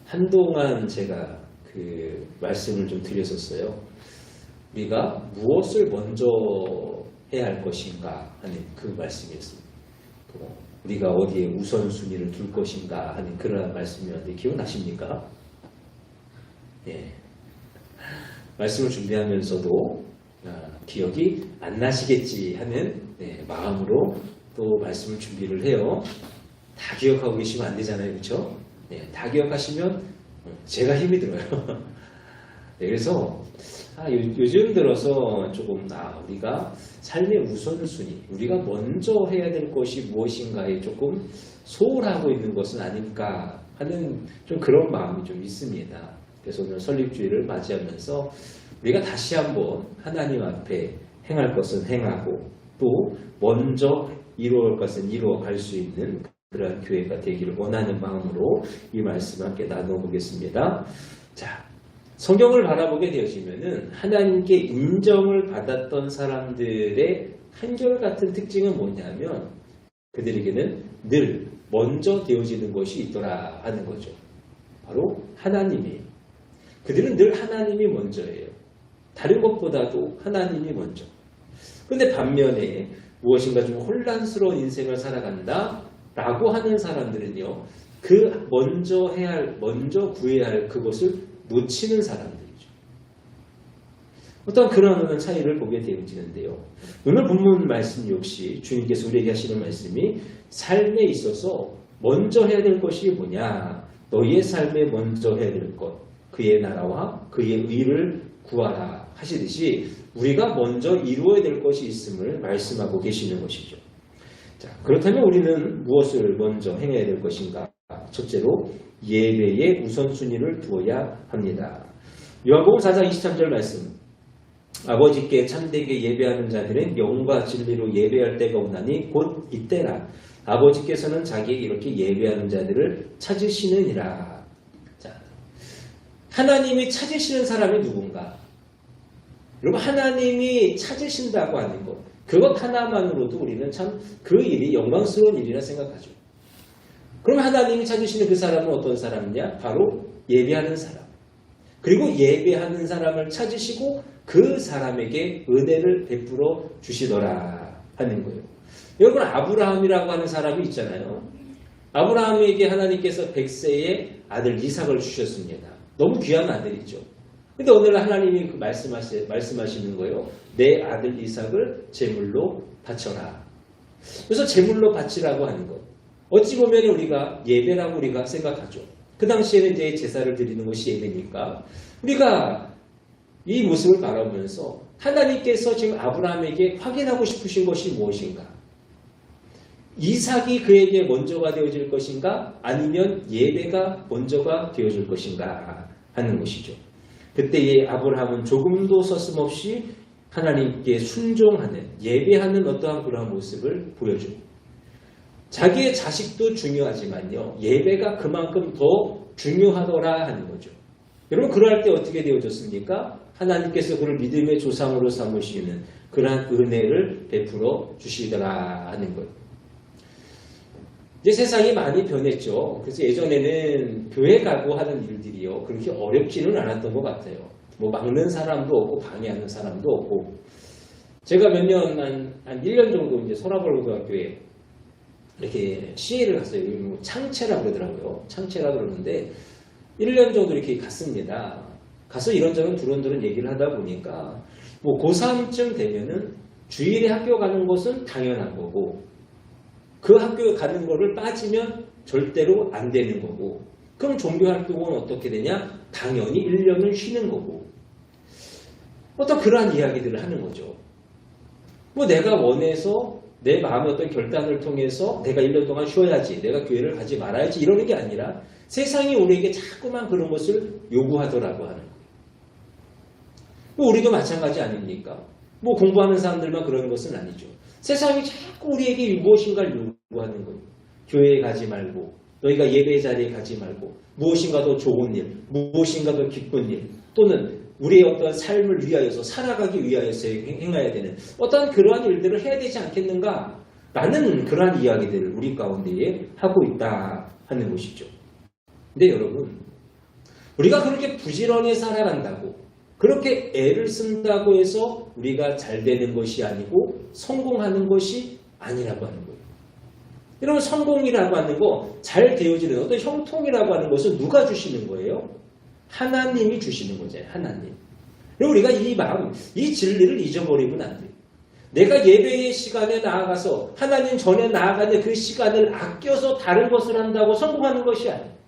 한동안 제가 그 말씀을 좀 드렸었어요. 우리가 무엇을 먼저 해야 할 것인가 하는 그 말씀이었습니다. 우리가 어디에 우선순위를 둘 것인가 하는 그런 말씀이었는데 기억나십니까? 예. 말씀을 준비하면서도 기억이 안 나시겠지 하는 마음으로 또 말씀을 준비를 해요. 다 기억하고 계시면 안 되잖아요. 그렇죠? 다 기억하시면 제가 힘이 들어요. 그래서 요즘 들어서 조금 우리가 삶의 우선순위, 우리가 먼저 해야 될 것이 무엇인가에 조금 소홀하고 있는 것은 아닐까 하는 좀 그런 마음이 좀 있습니다. 그래서 오늘 설립주일을 맞이하면서 우리가 다시 한번 하나님 앞에 행할 것은 행하고 또 먼저 이루어갈 것은 이루어갈 수 있는 그러한 교회가 되기를 원하는 마음으로 이 말씀 함께 나눠보겠습니다. 자, 성경을 바라보게 되어지면은 하나님께 인정을 받았던 사람들의 한결같은 특징은 뭐냐면 그들에게는 늘 먼저 되어지는 것이 있더라 하는 거죠. 바로 하나님이에요. 그들은 늘 하나님이 먼저예요. 다른 것보다도 하나님이 먼저. 그런데 반면에 무엇인가 좀 혼란스러운 인생을 살아간다 라고 하는 사람들은요, 그 먼저 해야 할, 먼저 구해야 할 그것을 놓치는 사람들이죠. 어떤 그런 차이를 보게 되어지는데요. 오늘 본문 말씀 역시 주님께서 우리에게 하시는 말씀이 삶에 있어서 먼저 해야 될 것이 뭐냐? 너희의 삶에 먼저 해야 될 것, 그의 나라와 그의 의를 구하라 하시듯이 우리가 먼저 이루어야 될 것이 있음을 말씀하고 계시는 것이죠. 자, 그렇다면 우리는 무엇을 먼저 행해야 될 것인가? 첫째로 예배에 우선순위를 두어야 합니다. 요한복음 4장 23절 말씀, 아버지께 참되게 예배하는 자들은 영과 진리로 예배할 때가 오나니 곧 이때라. 아버지께서는 자기에게 이렇게 예배하는 자들을 찾으시느니라. 자, 하나님이 찾으시는 사람이 누군가? 여러분, 하나님이 찾으신다고 하는 것, 그것 하나만으로도 우리는 참 그 일이 영광스러운 일이라 생각하죠. 그럼 하나님이 찾으시는 그 사람은 어떤 사람이냐? 바로 예배하는 사람. 그리고 예배하는 사람을 찾으시고 그 사람에게 은혜를 베풀어 주시더라 하는 거예요. 여러분, 아브라함이라고 하는 사람이 있잖아요. 아브라함에게 하나님께서 100세의 아들 이삭을 주셨습니다. 너무 귀한 아들이죠. 근데 오늘 하나님이 말씀하시는 거예요. 내 아들 이삭을 제물로 바쳐라. 그래서 제물로 바치라고 하는 것. 어찌 보면 우리가 예배라고 우리가 생각하죠. 그 당시에는 이제 제사를 드리는 것이 예배니까 우리가 이 모습을 바라보면서 하나님께서 지금 아브라함에게 확인하고 싶으신 것이 무엇인가? 이삭이 그에게 먼저가 되어질 것인가? 아니면 예배가 먼저가 되어질 것인가? 하는 것이죠. 그때의 아브라함은 조금도 서슴없이 하나님께 순종하는, 예배하는 어떠한 그러한 모습을 보여줍니다. 자기의 자식도 중요하지만요, 예배가 그만큼 더 중요하더라 하는 거죠. 여러분, 그럴 때 어떻게 되어졌습니까? 하나님께서 그를 믿음의 조상으로 삼으시는 그러한 은혜를 베풀어 주시더라 하는 거예요. 이제 세상이 많이 변했죠. 그래서 예전에는 교회 가고 하는 일들이요, 그렇게 어렵지는 않았던 것 같아요. 뭐 막는 사람도 없고 방해하는 사람도 없고. 제가 몇 년, 한 1년 정도 이제 소라벌고등학교에 이렇게 CA를 갔어요. 뭐 창체라고 그러더라고요. 창체라고 그러는데 1년 정도 이렇게 갔습니다. 가서 이런저런 두런두런 얘기를 하다 보니까 뭐 고3쯤 되면은 주일에 학교 가는 것은 당연한 거고, 그 학교 가는 거를 빠지면 절대로 안 되는 거고, 그럼 종교활동은 어떻게 되냐? 당연히 1년을 쉬는 거고, 어떤 그러한 이야기들을 하는 거죠. 뭐 내가 원해서 내 마음의 어떤 결단을 통해서 내가 1년 동안 쉬어야지, 내가 교회를 가지 말아야지 이러는 게 아니라 세상이 우리에게 자꾸만 그런 것을 요구하더라고 하는 거예요. 뭐 우리도 마찬가지 아닙니까? 뭐 공부하는 사람들만 그러는 것은 아니죠. 세상이 자꾸 우리에게 무엇인가를 요구하는 거예요. 교회에 가지 말고, 너희가 예배 자리에 가지 말고, 무엇인가 더 좋은 일, 무엇인가 더 기쁜 일, 또는 우리의 어떤 삶을 위하여서, 살아가기 위하여서 행해야 되는 어떤 그러한 일들을 해야 되지 않겠는가? 라는 그러한 이야기들을 우리 가운데에 하고 있다 하는 것이죠. 근데 여러분, 우리가 그렇게 부지런히 살아간다고, 그렇게 애를 쓴다고 해서 우리가 잘 되는 것이 아니고 성공하는 것이 아니라고 하는 거예요. 여러분, 성공이라고 하는 거, 잘 되어지는 어떤 형통이라고 하는 것은 누가 주시는 거예요? 하나님이 주시는 거잖아요. 하나님. 그리고 우리가 이 마음, 이 진리를 잊어버리면 안 돼요. 내가 예배의 시간에 나아가서 하나님 전에 나아가는 그 시간을 아껴서 다른 것을 한다고 성공하는 것이 아니에요.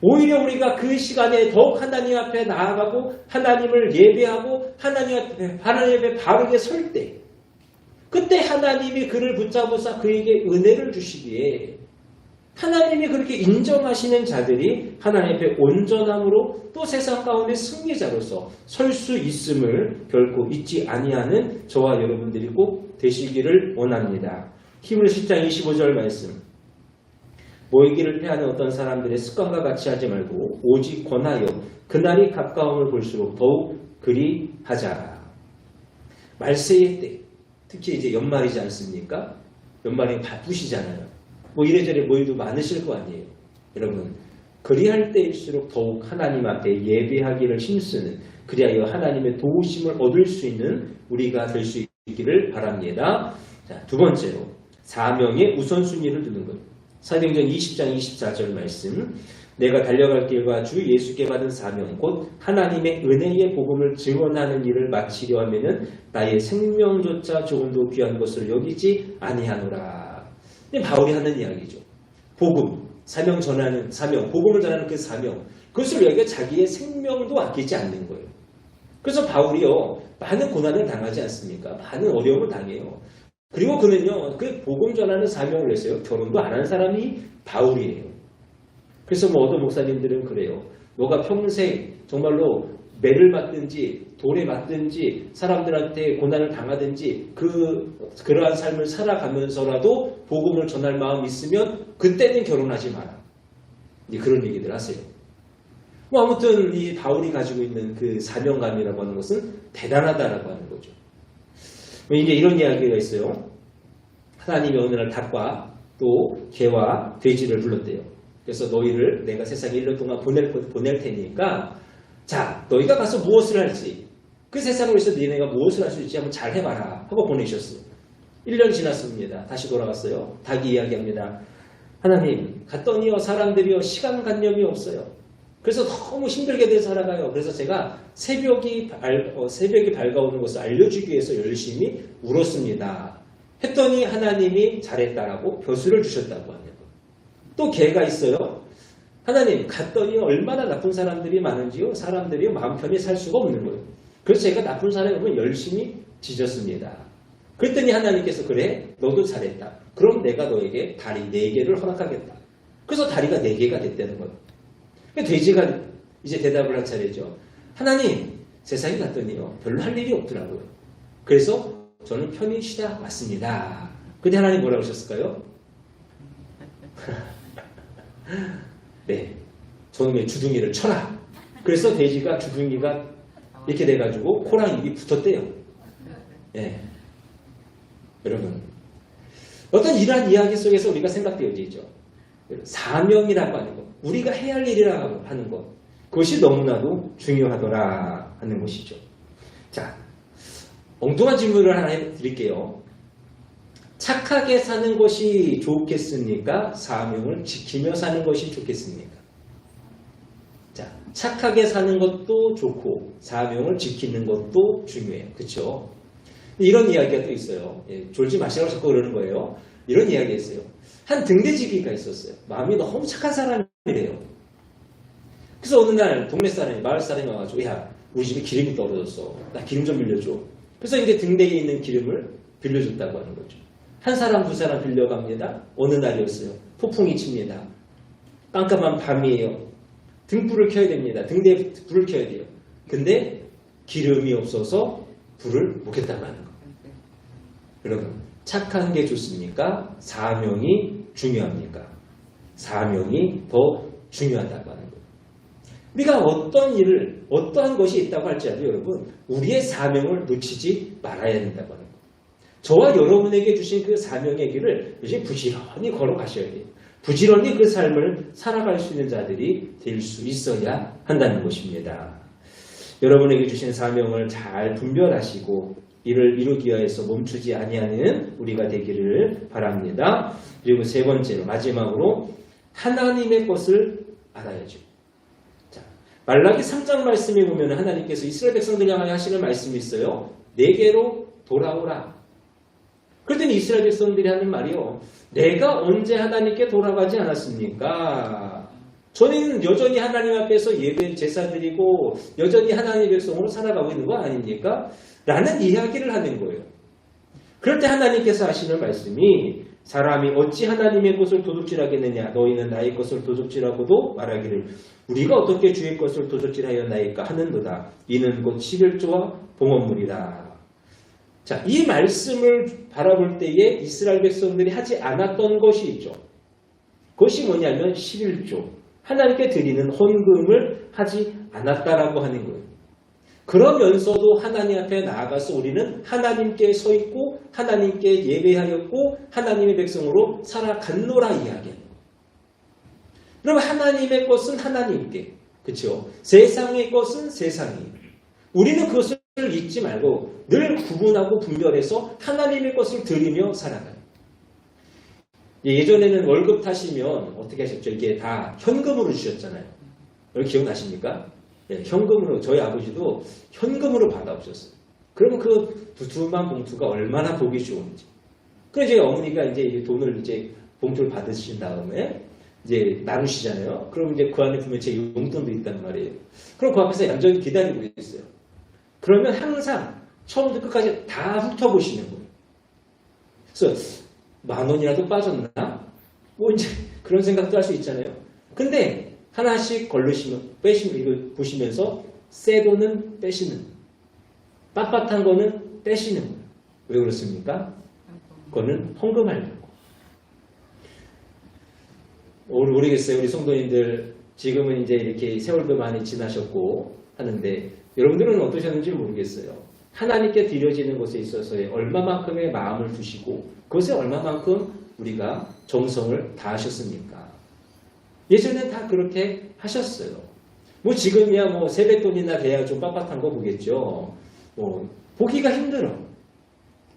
오히려 우리가 그 시간에 더욱 하나님 앞에 나아가고 하나님을 예배하고 하나님 앞에 바르게 설 때, 그때 하나님이 그를 붙잡으사 그에게 은혜를 주시기에 하나님이 그렇게 인정하시는 자들이 하나님 앞에 온전함으로 또 세상 가운데 승리자로서 설 수 있음을 결코 잊지 아니하는 저와 여러분들이 꼭 되시기를 원합니다. 히브리서 10장 25절 말씀. 모이기를 패하는 어떤 사람들의 습관과 같이 하지 말고 오직 권하여 그날이 가까움을 볼수록 더욱 그리 하자. 말세의 때, 특히 이제 연말이지 않습니까? 연말이 바쁘시잖아요. 뭐 이래저래 모임도 많으실 거 아니에요. 여러분, 그리할 때일수록 더욱 하나님 앞에 예배하기를 힘쓰는, 그리하여 하나님의 도우심을 얻을 수 있는 우리가 될 수 있기를 바랍니다. 자, 두 번째로 사명의 우선순위를 두는 것. 사도행전 20장 24절 말씀. 내가 달려갈 길과 주 예수께 받은 사명 곧 하나님의 은혜의 복음을 증언하는 일을 마치려 하면은 나의 생명조차 조금도 귀한 것을 여기지 아니하노라. 바울이 하는 이야기죠. 복음, 사명 전하는 사명, 복음을 전하는 그 사명, 그것을 여기가 자기의 생명도 아끼지 않는 거예요. 그래서 바울이요, 많은 고난을 당하지 않습니까? 많은 어려움을 당해요. 그리고 그는요, 그 복음 전하는 사명을 했어요. 결혼도 안 한 사람이 바울이에요. 그래서 뭐 어떤 목사님들은 그래요. 너가 평생 정말로 매를 맞든지 돌에 맞든지 사람들한테 고난을 당하든지 그러한 삶을 살아가면서라도 복음을 전할 마음이 있으면 그때는 결혼하지 마라. 그런 얘기들 하세요. 뭐 아무튼 이 바울이 가지고 있는 그 사명감이라고 하는 것은 대단하다라고 하는 거죠. 이제 이런 이야기가 있어요. 하나님이 어느 날 닭과 또 개와 돼지를 불렀대요. 그래서 너희를 내가 세상에 1년 동안 보낼 테니까 자, 너희가 가서 무엇을 할지, 그 세상을 위해서 너희가 무엇을 할 수 있지 한번 잘 해봐라 하고 보내셨어요. 1년 지났습니다. 다시 돌아갔어요. 닭이 이야기합니다. 하나님, 갔더니요 사람들이요 시간관념이 없어요. 그래서 너무 힘들게들 살아가요. 그래서 제가 새벽이 밝아오는 것을 알려주기 위해서 열심히 울었습니다. 했더니 하나님이 잘했다라고 벼슬을 주셨다고 합니다. 또 개가 있어요. 하나님, 갔더니 얼마나 나쁜 사람들이 많은지요. 사람들이 마음 편히 살 수가 없는 거예요. 그래서 제가 나쁜 사람이 오면 열심히 짖었습니다. 그랬더니 하나님께서 그래, 너도 잘했다. 그럼 내가 너에게 다리 4개를 허락하겠다. 그래서 다리가 4개가 됐다는 거예요. 돼지가 이제 대답을 한 차례죠. 하나님, 세상에 갔더니요 별로 할 일이 없더라고요. 그래서 저는 편히 쉬다 왔습니다. 근데 하나님 뭐라고 하셨을까요? 네, 저놈의 주둥이를 쳐라. 그래서 돼지가 주둥이가 이렇게 돼가지고 코랑 입이 붙었대요. 네. 여러분, 어떤 이러한 이야기 속에서 우리가 생각되어지죠. 사명이라고 하는 것, 우리가 해야 할 일이라고 하는 것, 그것이 너무나도 중요하더라 하는 것이죠. 자, 엉뚱한 질문을 하나 해드릴게요. 착하게 사는 것이 좋겠습니까? 사명을 지키며 사는 것이 좋겠습니까? 자, 착하게 사는 것도 좋고 사명을 지키는 것도 중요해요. 그렇죠? 이런 이야기가 또 있어요. 예, 졸지 마시라고 자꾸 그러는 거예요. 이런 이야기가 있어요. 한 등대지기가 있었어요. 마음이 너무 착한 사람이래요. 그래서 어느 날 동네 사람이, 마을 사람이 와가지고 야, 우리 집에 기름이 떨어졌어. 나 기름 좀 빌려줘. 그래서 이제 등대에 있는 기름을 빌려줬다고 하는 거죠. 한 사람, 두 사람 빌려갑니다. 어느 날이었어요. 폭풍이 칩니다. 깜깜한 밤이에요. 등불을 켜야 됩니다. 등대에 불을 켜야 돼요. 근데 기름이 없어서 불을 못 켰다고 하는 거예요. 여러분, 착한 게 좋습니까? 사명이 중요합니까? 사명이 더 중요하다고 하는 거예요. 우리가 어떤 일을, 어떠한 것이 있다고 할지라도 여러분, 우리의 사명을 놓치지 말아야 된다고 하는 거예요. 저와 여러분에게 주신 그 사명의 길을 요즘 부지런히 걸어가셔야 돼요. 부지런히 그 삶을 살아갈 수 있는 자들이 될 수 있어야 한다는 것입니다. 여러분에게 주신 사명을 잘 분별하시고 이를 이루기 위해서 멈추지 아니하는 우리가 되기를 바랍니다. 그리고 세 번째로 마지막으로 하나님의 것을 알아야죠. 자, 말라기 3장 말씀에 보면 하나님께서 이스라엘 백성들 향하여 하시는 말씀이 있어요. 내게로 돌아오라. 그랬더니 이스라엘 백성들이 하는 말이요. 내가 언제 하나님께 돌아가지 않았습니까? 저는 여전히 하나님 앞에서 예배 제사 드리고 여전히 하나님의 백성으로 살아가고 있는 거 아닙니까? 라는 이야기를 하는 거예요. 그럴 때 하나님께서 하시는 말씀이 사람이 어찌 하나님의 것을 도둑질하겠느냐 너희는 나의 것을 도둑질하고도 말하기를 우리가 어떻게 주의 것을 도둑질하였나이까 하는도다. 이는 곧 11조와 봉헌물이라. 자, 이 말씀을 바라볼 때에 이스라엘 백성들이 하지 않았던 것이 있죠. 그것이 뭐냐면 11조. 하나님께 드리는 헌금을 하지 않았다라고 하는 거예요. 그러면서도 하나님 앞에 나아가서 우리는 하나님께 서 있고 하나님께 예배하였고 하나님의 백성으로 살아갔노라 이야기하는 거예요. 그럼 하나님의 것은 하나님께, 그렇죠? 세상의 것은 세상에. 우리는 그것을 잊지 말고 늘 구분하고 분별해서 하나님의 것을 드리며 살아가요. 예전에는 월급 타시면 어떻게 하셨죠? 이게 다 현금으로 주셨잖아요. 여러분 기억나십니까? 예, 현금으로, 저희 아버지도 현금으로 받아오셨어요. 그러면 그 두툼한 봉투가 얼마나 보기 좋은지. 그래서 이제 어머니가 이제 돈을 이제 봉투를 받으신 다음에 이제 나누시잖아요. 그럼 이제 그 안에 보면 제 용돈도 있단 말이에요. 그럼 그 앞에서 얌전히 기다리고 있어요. 그러면 항상 처음부터 끝까지 다 훑어보시는 거예요. 그래서 10,000원이라도 빠졌나? 뭐 이제 그런 생각도 할 수 있잖아요. 근데 하나씩 걸르시면, 빼시면, 이거 보시면서 새 돈은 빼시는, 빳빳한 거는 빼시는 거예요. 왜 그렇습니까? 그거는 헌금하려고. 모르겠어요. 우리 성도님들 지금은 이제 이렇게 세월도 많이 지나셨고 하는데 여러분들은 어떠셨는지 모르겠어요. 하나님께 드려지는 것에 있어서의 얼마만큼의 마음을 두시고 그것에 얼마만큼 우리가 정성을 다하셨습니까? 예전엔 다 그렇게 하셨어요. 뭐 지금이야 뭐 세뱃돈이나 돼야 좀 빳빳한 거 보겠죠. 뭐 보기가 힘들어.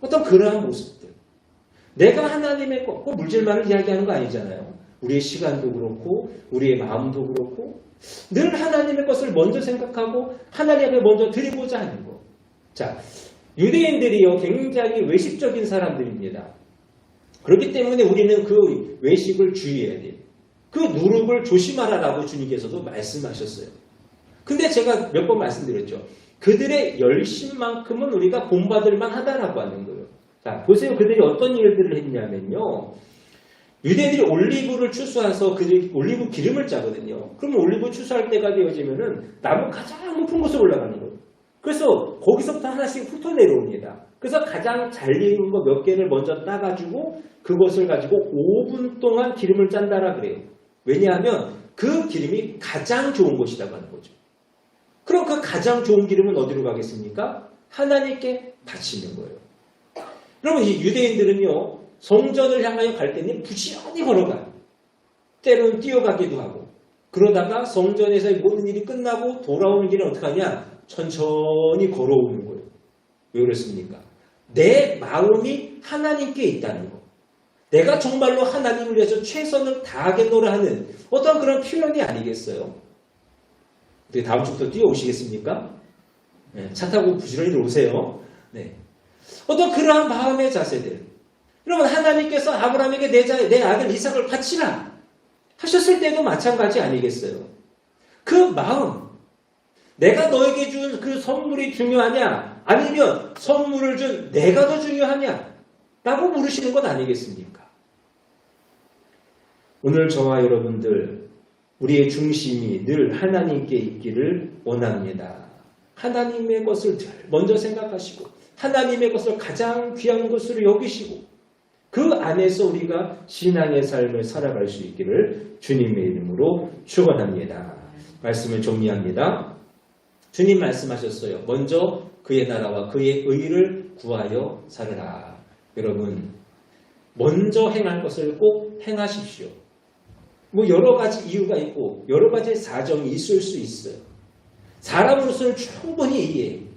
어떤 그러한 모습들. 내가 하나님의 것, 꼭 물질만을 이야기하는 거 아니잖아요. 우리의 시간도 그렇고 우리의 마음도 그렇고 늘 하나님의 것을 먼저 생각하고 하나님 앞에 먼저 드리고자 하는 거. 자, 유대인들이요 굉장히 외식적인 사람들입니다. 그렇기 때문에 우리는 그 외식을 주의해야 돼요. 그 누룩을 조심하라라고 주님께서도 말씀하셨어요. 근데 제가 몇 번 말씀드렸죠. 그들의 열심만큼은 우리가 본받을 만하다라고 하는 거예요. 자, 보세요. 그들이 어떤 일들을 했냐면요. 유대인들이 올리브를 추수해서 그들이 올리브 기름을 짜거든요. 그러면 올리브 추수할 때가 되어지면은 나무 가장 높은 곳에 올라가는 거예요. 그래서 거기서부터 하나씩 훑어 내려옵니다. 그래서 가장 잘 익은 거 몇 개를 먼저 따가지고 그것을 가지고 5분 동안 기름을 짠다라 그래요. 왜냐하면 그 기름이 가장 좋은 것이라고 하는 거죠. 그럼 그 가장 좋은 기름은 어디로 가겠습니까? 하나님께 바치는 거예요. 여러분 이 유대인들은요. 성전을 향하여 갈 때는 부지런히 걸어가요. 때로는 뛰어가기도 하고 그러다가 성전에서의 모든 일이 끝나고 돌아오는 길은 어떻게 하냐? 천천히 걸어오는 거예요. 왜 그랬습니까? 내 마음이 하나님께 있다는 거. 내가 정말로 하나님을 위해서 최선을 다하겠노라 하는 어떤 그런 표현이 아니겠어요? 다음 주부터 뛰어오시겠습니까? 네, 차 타고 부지런히 오세요. 네. 어떤 그러한 마음의 자세들. 여러분 하나님께서 아브라함에게 내 아들 이삭을 바치라 하셨을 때도 마찬가지 아니겠어요? 그 마음. 내가 너에게 준 그 선물이 중요하냐? 아니면 선물을 준 내가 더 중요하냐? 라고 물으시는 것 아니겠습니까? 오늘 저와 여러분들 우리의 중심이 늘 하나님께 있기를 원합니다. 하나님의 것을 먼저 생각하시고 하나님의 것을 가장 귀한 것으로 여기시고 그 안에서 우리가 신앙의 삶을 살아갈 수 있기를 주님의 이름으로 축원합니다. 말씀을 정리합니다. 주님 말씀하셨어요. 먼저 그의 나라와 그의 의를 구하여 살으라. 여러분 먼저 행할 것을 꼭 행하십시오. 뭐 여러 가지 이유가 있고 여러 가지 사정이 있을 수 있어요. 사람으로서는 충분히 이해해요.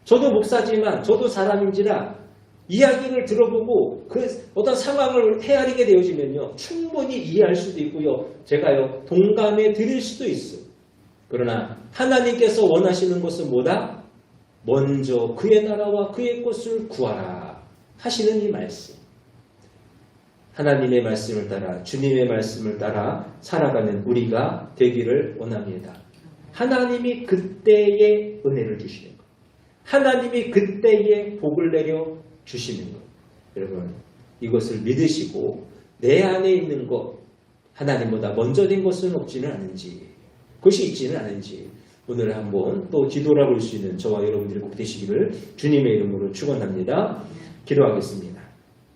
저도 목사지만 저도 사람인지라 이야기를 들어보고 그 어떤 상황을 헤아리게 되어지면요. 충분히 이해할 수도 있고요. 제가요. 동감해 드릴 수도 있어요. 그러나 하나님께서 원하시는 것은 뭐다? 먼저 그의 나라와 그의 것을 구하라 하시는 이 말씀. 하나님의 말씀을 따라 주님의 말씀을 따라 살아가는 우리가 되기를 원합니다. 하나님이 그때에 은혜를 주시는 것. 하나님이 그때에 복을 내려 주시는 것. 여러분 이것을 믿으시고 내 안에 있는 것 하나님보다 먼저 된 것은 없지는 않은지 그것이 있지는 않은지 오늘 한번 또 기도를 볼 수 있는 저와 여러분들이 꼭 되시기를 주님의 이름으로 축원합니다. 기도하겠습니다.